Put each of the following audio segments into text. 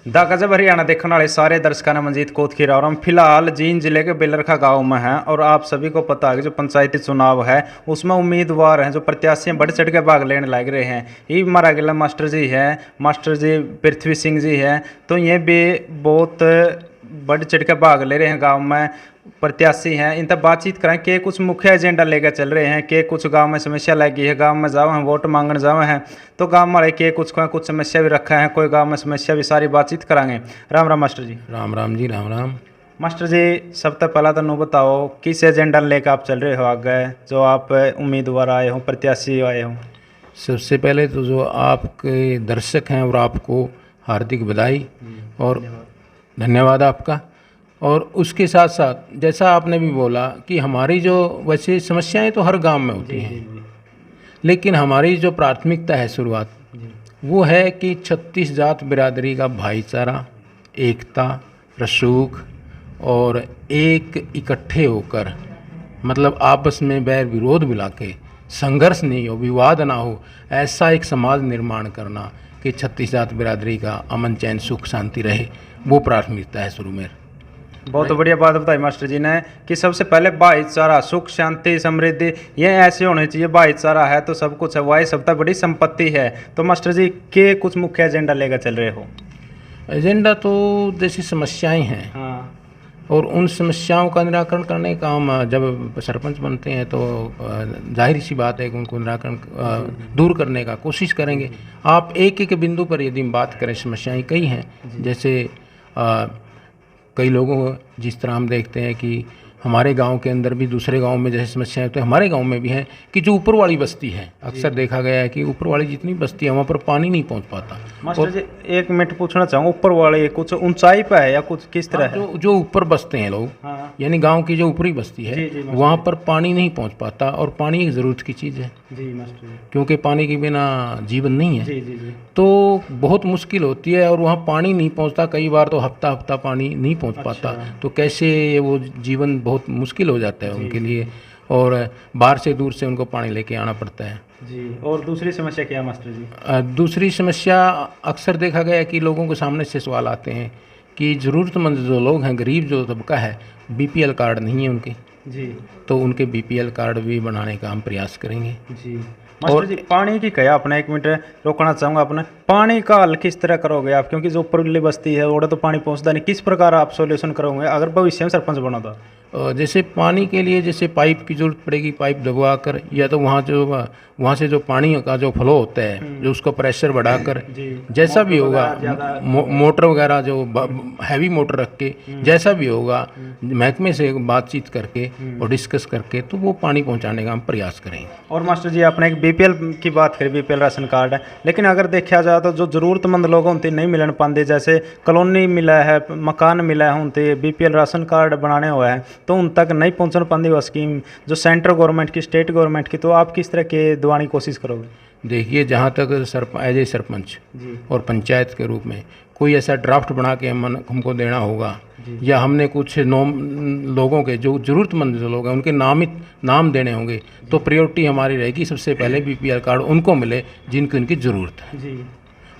The गजब हरियाणा देखने वाले सारे दर्शकों ने मंजीत कोतखीर और हम फिलहाल जींद जिले के बेलरखा गांव में हैं और आप सभी को पता है कि जो पंचायती चुनाव है उसमें उम्मीदवार हैं जो प्रत्याशी हैं बढ़ चढ़ के भाग लेने लग रहे हैं। ये हमारा गिला मास्टर जी पृथ्वी सिंह जी हैं, तो ये भी बहुत बढ़ चढ़ के भाग ले रहे हैं। गांव में प्रत्याशी हैं, इन तक बातचीत करें कि कुछ मुख्य एजेंडा लेकर चल रहे हैं कि कुछ गांव में समस्या लगी है, गांव में जाओ हैं वोट मांगने जाओ हैं, तो गांव वाले के कुछ समस्या भी रखा है, कोई गांव में समस्या भी सारी बातचीत करांगे। राम राम मास्टर जी। राम राम जी, राम राम। मास्टर जी सबसे पहला तो नु बताओ किस एजेंडा लेकर आप चल रहे हो आगे, जो आप उम्मीदवार आए हो, प्रत्याशी आए हो। सबसे पहले तो जो आपके दर्शक हैं और आपको हार्दिक बधाई और धन्यवाद आपका। और उसके साथ साथ जैसा आपने भी बोला कि हमारी जो वैसे समस्याएं तो हर गांव में होती हैं, लेकिन हमारी जो प्राथमिकता है शुरुआत वो है कि 36 जात बिरादरी का भाईचारा, एकता, रसूख और एक इकट्ठे होकर, मतलब आपस में बैर विरोध मिला के संघर्ष नहीं हो, विवाद ना हो, ऐसा एक समाज निर्माण करना कि 36 जात बिरादरी का अमन चैन सुख शांति रहे, वो प्राथमिकता है शुरू में। बहुत बढ़िया बात बताई मास्टर जी ने कि सबसे पहले भाईचारा, सुख शांति समृद्धि ये ऐसे होने चाहिए। भाईचारा है तो सब कुछ है, वही सबसे बड़ी संपत्ति है। तो मास्टर जी के कुछ मुख्य एजेंडा लेकर चल रहे हो। एजेंडा तो जैसी समस्याएं हैं, हाँ। और उन समस्याओं का निराकरण करने का हम जब सरपंच बनते हैं तो जाहिर सी बात है कि उनको निराकरण दूर करने का कोशिश करेंगे। आप एक एक बिंदु पर यदि हम बात करें, समस्याएं कई हैं। जैसे कई लोगों को जिस तरह हम देखते हैं कि हमारे गांव के अंदर भी दूसरे गांव में जैसे समस्याएं तो हमारे गांव में भी हैं कि जो ऊपर वाली बस्ती है, अक्सर देखा गया है कि ऊपर वाली जितनी बस्ती है वहाँ पर पानी नहीं पहुँच पाता। मास्टर जी एक मिनट पूछना चाहूँगा, ऊपर वाले कुछ ऊंचाई पे है या कुछ किस तरह है? जो ऊपर बसते हैं लोग, हाँ। यानी गांव की जो ऊपरी बस्ती है वहाँ पर पानी नहीं पहुँच पाता, और पानी एक ज़रूरत की चीज़ है जी मास्टर जी, क्योंकि पानी के बिना जीवन नहीं है। जी जी जी। तो बहुत मुश्किल होती है और वहाँ पानी नहीं पहुँचता, कई बार तो हफ्ता पानी नहीं पहुँच पाता। तो कैसे वो जीवन बहुत मुश्किल हो जाता है उनके लिए, और बाहर से दूर से उनको पानी लेके आना पड़ता है जी। और दूसरी समस्या क्या है मास्टर जी? दूसरी समस्या अक्सर देखा गया है कि लोगों के सामने से सवाल आते हैं कि ज़रूरतमंद जो लोग हैं, गरीब जो तबका है, बीपीएल कार्ड नहीं है उनके जी, तो उनके बीपीएल कार्ड भी बनाने का हम प्रयास करेंगे। जी। मास्टर जी पानी की क्या आपने, एक मिनट रोकना चाहूँगा, आपने पानी का हल किस तरह करोगे आप, क्योंकि जो ऊपरली बस्ती है वोड़ा तो पानी पहुँचता नहीं, किस प्रकार आप सॉल्यूशन करोगे अगर भविष्य में सरपंच बना था? जैसे पानी के लिए जैसे पाइप की जरूरत पड़ेगी, पाइप दबवा कर, या तो वहाँ से जो पानी का जो फ्लो होता है जो उसको प्रेशर बढ़ाकर, जैसा भी होगा मोटर वगैरह जो हैवी मोटर रख के जैसा भी होगा महकमे से बातचीत करके और डिस्कस करके तो वो पानी पहुँचाने का हम प्रयास करेंगे। और मास्टर जी आपने एक बीपीएल की बात करी, बीपीएल राशन कार्ड है, लेकिन अगर देखा जाए तो जो ज़रूरतमंद लोग होते नहीं मिलन पाते, जैसे कॉलोनी मिला है, मकान मिला है, उनते बीपीएल राशन कार्ड बनाने हुआ है तो उन तक नहीं पहुंचने पाती वो स्कीम जो सेंट्रल गवर्नमेंट की, स्टेट गवर्नमेंट की, तो आप किस तरह के दिवानी कोशिश करोगे? देखिए, जहाँ तक एज ए सरपंच और पंचायत के रूप में कोई ऐसा ड्राफ्ट बना के हमको देना होगा, या हमने कुछ लोगों के जो ज़रूरतमंद जो लोग हैं उनके नाम देने होंगे, तो प्रायोरिटी हमारी रहेगी सबसे पहले बीपीएल कार्ड उनको मिले जिनकी उनकी ज़रूरत है जी।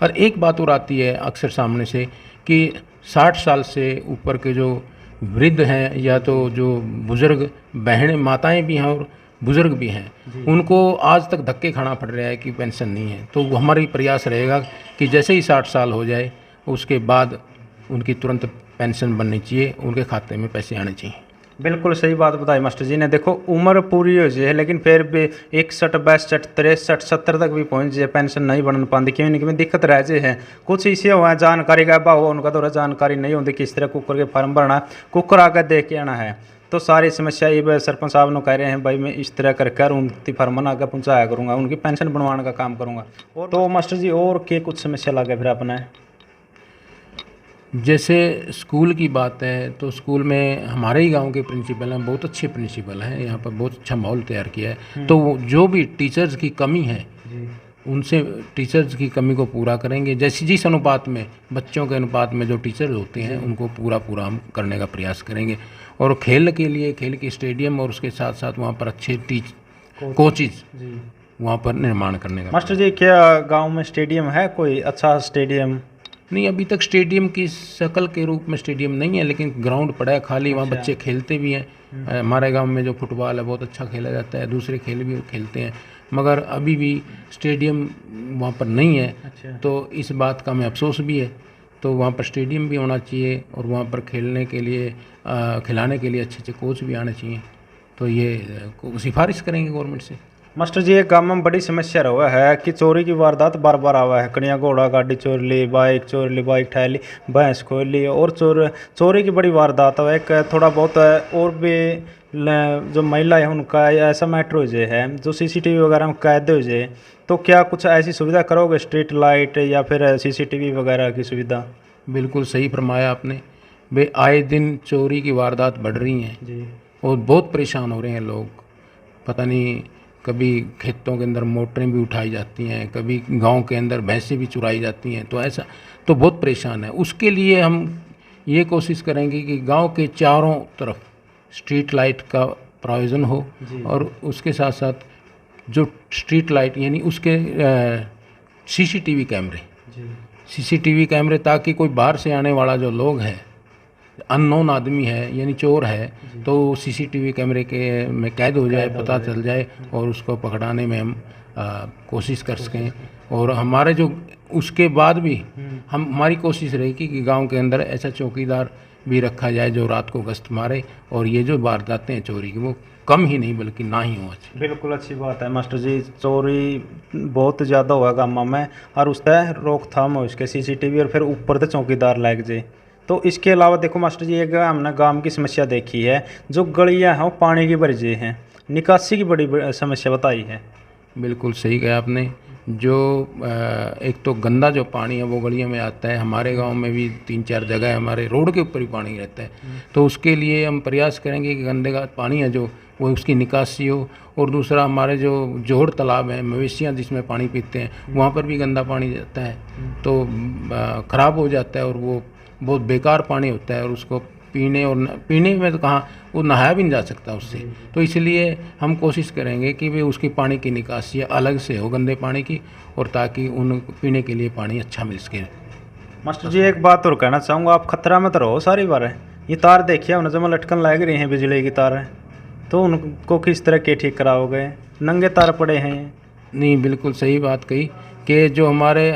और एक बात और आती है अक्सर सामने से कि 60 साल से ऊपर के जो वृद्ध हैं या तो जो बुज़ुर्ग बहनें माताएं भी हैं और बुज़ुर्ग भी हैं, उनको आज तक धक्के खाना पड़ रहा है कि पेंशन नहीं है। तो हमारी प्रयास रहेगा कि जैसे ही 60 साल हो जाए उसके बाद उनकी तुरंत पेंशन बननी चाहिए, उनके खाते में पैसे आने चाहिए। बिल्कुल सही बात बताई मास्टर जी ने। देखो उम्र पूरी हो जाए लेकिन फिर भी 61, 62, 63, 70 तक भी पहुंच जाए, पेंशन नहीं बन पाती, क्यों नहीं दिक्कत रह जाए है। कुछ इसे हुआ है जानकारी का अभाव, उनका तो जानकारी नहीं होती किस तरह कुकर के फार्म भरना, कुकर आकर देख के आना है, तो सारी समस्या ये सरपंच साहब ने कह रहे हैं भाई मैं इस तरह करके उनकी फार्म आगे पहुँचाया करूँगा, उनकी पेंशन बनवाने का काम करूँगा। तो मास्टर जी और के कुछ समस्या लगे फिर अपना? जैसे स्कूल की बात है तो स्कूल में हमारे ही गांव के प्रिंसिपल हैं, बहुत अच्छे प्रिंसिपल हैं, यहाँ पर बहुत अच्छा माहौल तैयार किया है। तो जो भी टीचर्स की कमी है उनसे टीचर्स की कमी को पूरा करेंगे, जैसे जिस अनुपात में बच्चों के अनुपात में जो टीचर्स होते हैं उनको पूरा हम करने का प्रयास करेंगे। और खेल के लिए खेल के स्टेडियम और उसके साथ साथ वहाँ पर अच्छे कोचिज वहाँ पर निर्माण करने का। मास्टर जी क्या गाँव में स्टेडियम है, कोई अच्छा स्टेडियम? नहीं, अभी तक स्टेडियम की शक्ल के रूप में स्टेडियम नहीं है, लेकिन ग्राउंड पड़ा है खाली, वहाँ बच्चे खेलते भी हैं। हमारे गांव में जो फुटबॉल है बहुत अच्छा खेला जाता है, दूसरे खेल भी खेलते हैं, मगर अभी भी स्टेडियम वहाँ पर नहीं है। तो इस बात का हमें अफसोस भी है। तो वहाँ पर स्टेडियम भी होना चाहिए और वहाँ पर खेलने के लिए खिलाने के लिए अच्छे अच्छे कोच भी आने चाहिए। तो ये सिफारिश करेंगे गवर्नमेंट से। मास्टर जी, एक गांव में बड़ी समस्या रहा है कि चोरी की वारदात बार बार आवा है। कनिया घोड़ा गाड़ी चोर ली, बाइक ठह ली, भैंस खोल ली, और चोरी की बड़ी वारदात है। एक थोड़ा बहुत और भी जो महिला है उनका ऐसा मैटर हो जाए है जो सीसीटीवी वगैरह में कैद हो जाए। तो क्या कुछ ऐसी सुविधा करोगे, स्ट्रीट लाइट या फिर सीसीटीवी वगैरह की सुविधा? बिल्कुल सही फरमाया आपने। वे आए दिन चोरी की वारदात बढ़ रही हैं जी। और बहुत परेशान हो रहे हैं लोग। पता नहीं, कभी खेतों के अंदर मोटरें भी उठाई जाती हैं, कभी गांव के अंदर भैंसें भी चुराई जाती हैं। तो ऐसा तो बहुत परेशान है। उसके लिए हम ये कोशिश करेंगे कि गांव के चारों तरफ स्ट्रीट लाइट का प्रायोजन हो, और उसके साथ साथ जो स्ट्रीट लाइट यानी उसके सीसीटीवी कैमरे, ताकि कोई बाहर से आने वाला जो लोग है, अननोन आदमी है यानी चोर है, तो सीसीटीवी कैमरे के में कैद हो जाए, पता चल जाए और उसको पकड़ाने में हम कोशिश कर सकें। और हमारे जो उसके बाद भी हमारी कोशिश रहेगी कि गांव के अंदर ऐसा चौकीदार भी रखा जाए जो रात को गश्त मारे, और ये जो वारदातें हैं चोरी की वो कम ही नहीं बल्कि ना ही हो। बिल्कुल अच्छी बात है मास्टर जी। चोरी बहुत ज़्यादा हुआ गाँव में, और उसका रोकथाम हो इसके सीसीटीवी, और फिर ऊपर से चौकीदार लग जाए। तो इसके अलावा देखो मास्टर जी, एक हमने गांव की समस्या देखी है, जो गलियां हैं वो पानी की भरी हैं, निकासी की बड़ी समस्या बताई है। बिल्कुल सही कहा आपने। जो एक तो गंदा जो पानी है वो गलियों में आता है। हमारे गांव में भी 3-4 जगह है, हमारे रोड के ऊपर ही पानी रहता है। तो उसके लिए हम प्रयास करेंगे कि गंदे का पानी है जो वो उसकी निकासी हो। और दूसरा, हमारे जो जोड़ तालाब हैं, मवेशियाँ जिसमें पानी पीते हैं, वहाँ पर भी गंदा पानी जाता है, तो ख़राब हो जाता है और वो बहुत बेकार पानी होता है, और उसको पीने में तो कहाँ, वो नहाया भी नहीं जा सकता उससे। तो इसलिए हम कोशिश करेंगे कि वे उसकी पानी की निकासी अलग से हो, गंदे पानी की, और ताकि उन पीने के लिए पानी अच्छा मिल सके। मास्टर जी, एक बात और कहना चाहूँगा, आप खतरा में तो रहो सारी बार। ये तार देखिए उन्हें जब लटकन लग रही हैं बिजली की तार है, तो उनको किस तरह के ठीक कराओगे? नंगे तार पड़े हैं ये। नहीं, बिल्कुल सही बात कही कि जो हमारे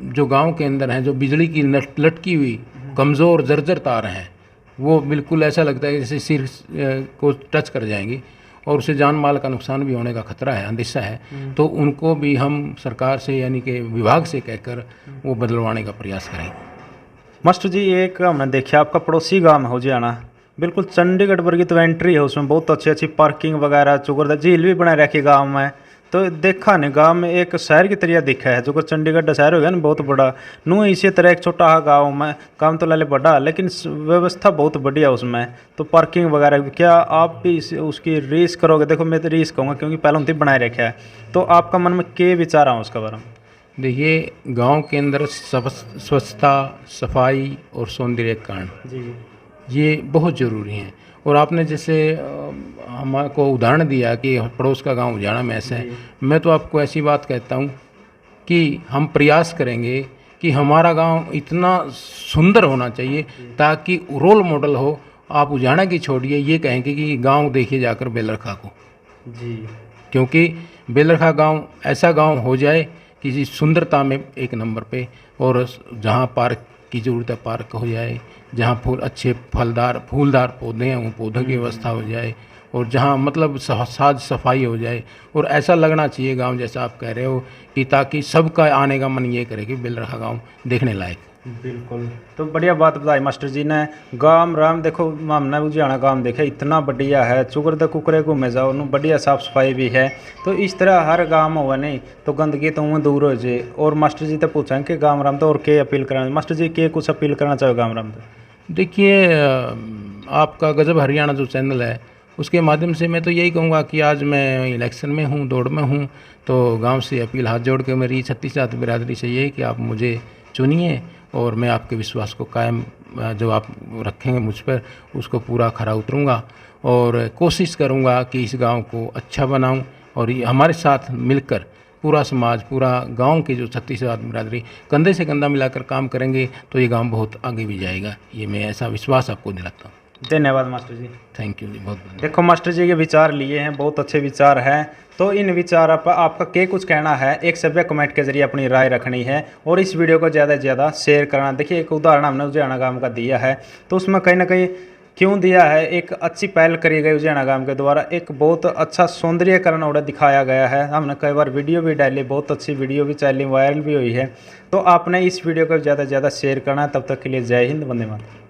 जो गांव के अंदर हैं, जो बिजली की लटकी हुई कमज़ोर जर्जर तार हैं, वो बिल्कुल ऐसा लगता है जैसे सिर को टच कर जाएंगी, और उससे जान माल का नुकसान भी होने का खतरा है, अंदेशा है। तो उनको भी हम सरकार से यानी कि विभाग से कहकर वो बदलवाने का प्रयास करेंगे। मास्टर जी, एक हमने देखा आपका पड़ोसी गांव है होजियाना, बिल्कुल चंडीगढ़ वर्गी तो एंट्री है उसमें, बहुत अच्छी अच्छी पार्किंग वगैरह, चुगरदा झील भी बनाए रखी गांव में। तो देखा नहीं, गांव में एक शहर की तरह दिखा है, जो चंडीगढ़ शहर हो गया ना बहुत बड़ा, नू इसी तरह एक छोटा हाँ गाँव में, काम तो लाले बड़ा, लेकिन व्यवस्था बहुत बढ़िया उसमें। तो पार्किंग वगैरह, क्या आप भी उसकी रीस करोगे? देखो मैं तो रीस कहूँगा क्योंकि पहले उनकी बनाए रखा है। तो आपका मन में क्या विचार है उसका बारे में? देखिए, गांव के अंदर स्वच्छता, सफाई और सौंदर्यीकरण जी, ये बहुत ज़रूरी हैं। और आपने जैसे हमको उदाहरण दिया कि पड़ोस का गांव उजाड़ा में ऐसा है, मैं तो आपको ऐसी बात कहता हूं कि हम प्रयास करेंगे कि हमारा गांव इतना सुंदर होना चाहिए ताकि रोल मॉडल हो। आप उजाड़ा की छोड़िए, ये कहेंगे कि गांव देखिए जाकर बेलरखा को, जी, क्योंकि बेलरखा गांव ऐसा गांव हो जाए कि सुंदरता में एक नंबर पे, और जहां पार्क की ज़रूरत है पार्क हो जाए, जहाँ अच्छे फूलदार पौधे हैं वो पौधों की व्यवस्था हो जाए, और जहाँ मतलब साज सफाई हो जाए। और ऐसा लगना चाहिए गांव जैसा आप कह रहे हो, कि ताकि सबका आने का मन ये करे कि बेलरखा गांव देखने लायक। बिल्कुल, तो बढ़िया बात बताई मास्टर जी ने। गांव राम देखो, हमने उजियाना गांव देखे, इतना बढ़िया है, चुगरदा कुकरे घूमे जाओ न, बढ़िया साफ सफाई भी है। तो इस तरह हर गांव में हुआ नहीं तो गंदगी तो वहाँ दूर हो जाए। और मास्टर जी तो पूछें कि गांव राम तो और क्या अपील करना, मास्टर जी के कुछ अपील करना चाहो गांव राम तो? देखिए, आपका गजब हरियाणा जो चैनल है उसके माध्यम से मैं तो यही कहूँगा कि आज मैं इलेक्शन में हूँ, दौड़ में हूँ, तो गांव से अपील हाथ जोड़ के मेरी छत्तीस जात बिरादरी से ये है कि आप मुझे चुनिए, और मैं आपके विश्वास को कायम जो आप रखेंगे मुझ पर उसको पूरा खरा उतरूँगा, और कोशिश करूँगा कि इस गांव को अच्छा बनाऊँ, और ये हमारे साथ मिलकर पूरा समाज, पूरा गांव की जो 36 आदमी बिरादरी कंधे से कंधा मिलाकर काम करेंगे तो ये गांव बहुत आगे भी जाएगा। ये मैं ऐसा विश्वास आपको दिलाता हूँ। धन्यवाद मास्टर जी। थैंक यू जी, बहुत बहुत। देखो मास्टर जी के विचार लिए हैं, बहुत अच्छे विचार हैं। तो इन विचारों पर आपका क्या कुछ कहना है, एक सभ्य कमेंट के जरिए अपनी राय रखनी है और इस वीडियो को ज़्यादा से ज़्यादा शेयर करना। देखिए एक उदाहरण हमने उजियाना गांव का दिया है, तो उसमें कहीं ना कहीं क्यों दिया है, एक अच्छी पहल करी गई उजियाना गांव के द्वारा, एक बहुत अच्छा सौंदर्यकरण और दिखाया गया है। हमने कई बार वीडियो भी डाली, बहुत अच्छी वीडियो भी चली, वायरल भी हुई है। तो आपने इस वीडियो को ज़्यादा से ज़्यादा शेयर करना है। तब तक के लिए जय हिंद, वंदे मातरम।